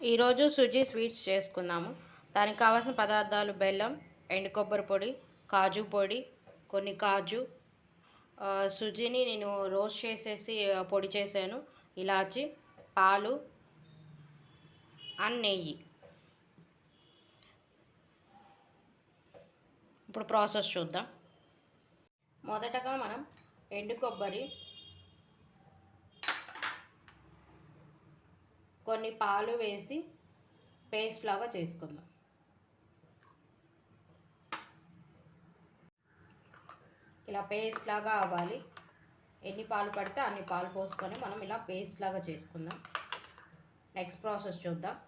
ఈరోజు సుజీ స్వీట్స్ చేసుకుందాము. దానికి కావాల్సిన పదార్థాలు బెల్లం, ఎండు కొబ్బరి పొడి, కాజు పొడి, కొన్ని కాజు, సుజీని నేను రోస్ట్ చేసేసి పొడి చేశాను, ఇలాచి, పాలు అండ్ నెయ్యి. ఇప్పుడు ప్రాసెస్ చూద్దాం. మొదటగా మనం ఎండు కొబ్బరి, కొన్ని పాలు వేసి పేస్ట్ లాగా చేసుకుందాం. ఇలా పేస్ట్ లాగా అవ్వాలి. ఎన్ని పాలు పడితే అన్ని పాలు పోసుకొని మనం ఇలా పేస్ట్ లాగా చేసుకుందాం. నెక్స్ట్ ప్రాసెస్ చూద్దాం.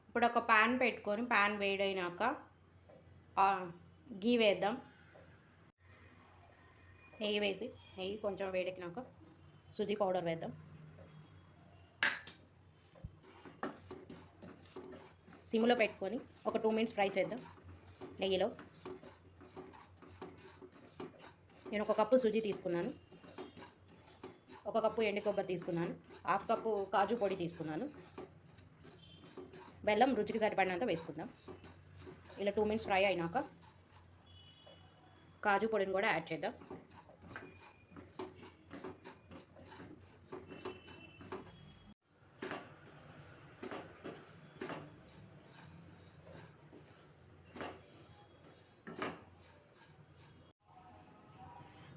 ఇప్పుడు ఒక ప్యాన్ పెట్టుకొని ప్యాన్ వేడైనాక గీ వేద్దాం. నెయ్యి వేసి నెయ్యి కొంచెం వేడెక్కినాక సుజీ పౌడర్ వేద్దాం. సిమ్లో పెట్టుకొని ఒక 2 మినిట్స్ ఫ్రై చేద్దాం నెయ్యిలో. నేను 1 కప్పు సుజీ తీసుకున్నాను, 1 కప్పు ఎండు కొబ్బరి తీసుకున్నాను, 1/2 కప్పు కాజు పొడి తీసుకున్నాను, బెల్లం రుచికి సరిపడినంత వేసుకుందాం. ఇలా 2 మినిట్స్ ఫ్రై అయినాక కాజు పొడిని కూడా యాడ్ చేద్దాం.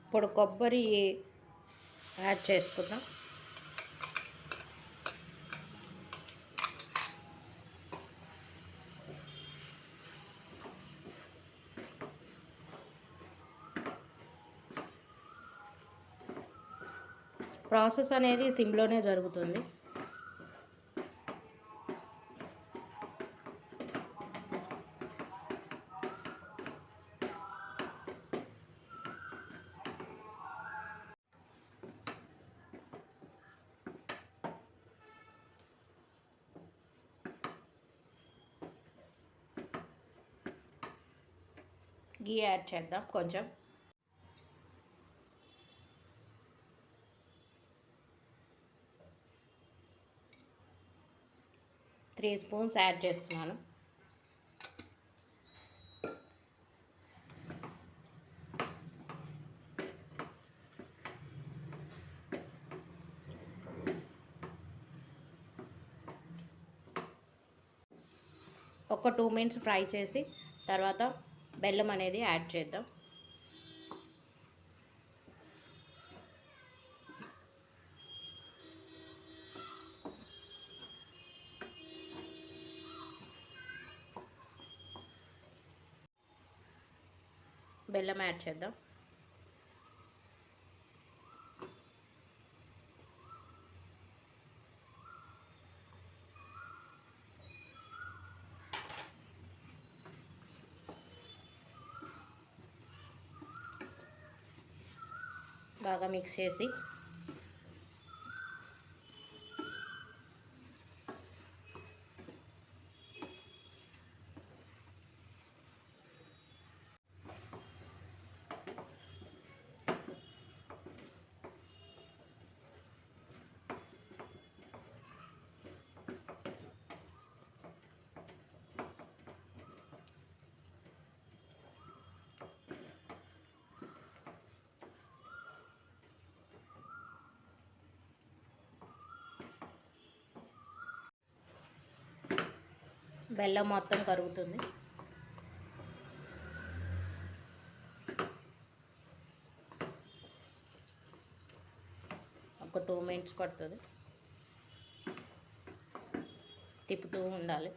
ఇప్పుడు కొబ్బరి యాడ్ చేసుకుందాం. ప్రాసెస్ అనేది సిమ్లోనే జరుగుతుంది. గీ యాడ్ చేద్దాం కొంచెం. త్రీ స్పూన్స్ యాడ్ చేస్తున్నాను. ఒక 2 మినిట్స్ ఫ్రై చేసి తర్వాత బెల్లం అనేది యాడ్ చేద్దాం. బెల్లం యాడ్ చేద్దాం. బాగా మిక్స్ చేసి బెల్లం మొత్తం కరుగుతుంది. ఒక 2 మినిట్స్ పడుతుంది, తిప్పుతూ ఉండాలి.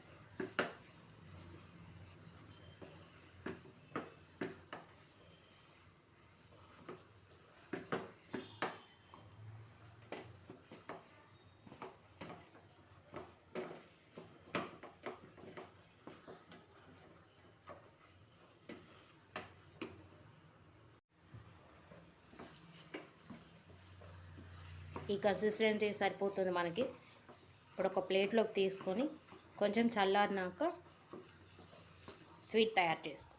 ఈ కన్సిస్టెన్సీ సరిపోతుంది మనకి. ఇప్పుడు ఒక ప్లేట్లోకి తీసుకొని కొంచెం చల్లారినాక స్వీట్ తయారు చేసుకో.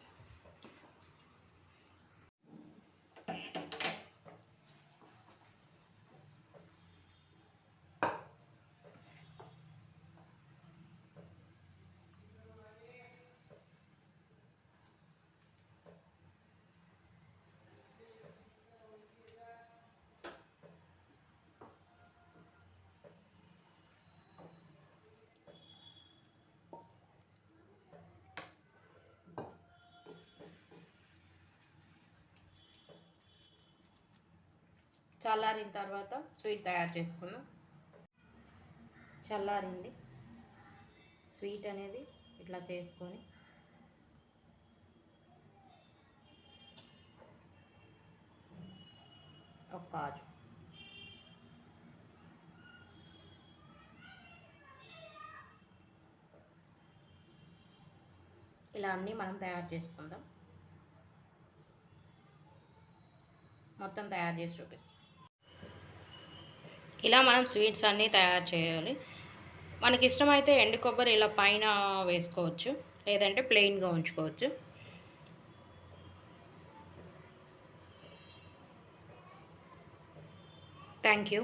చల్లారిన తర్వాత స్వీట్ తయారు చేసుకుందాం. చల్లారింది స్వీట్ అనేది ఇట్లా చేసుకొని ఒక కాజు, ఇలా అన్నీ మనం తయారు చేసుకుందాం. మొత్తం తయారు చేసి చూపిస్తాం. ఇలా మనం స్వీట్స్ అన్నీ తయారు చేయాలి. మనకి ఇష్టమైతే ఎండు కొబ్బరి ఇలా పైన వేసుకోవచ్చు, లేదంటే ప్లెయిన్గా ఉంచుకోవచ్చు. Thank you.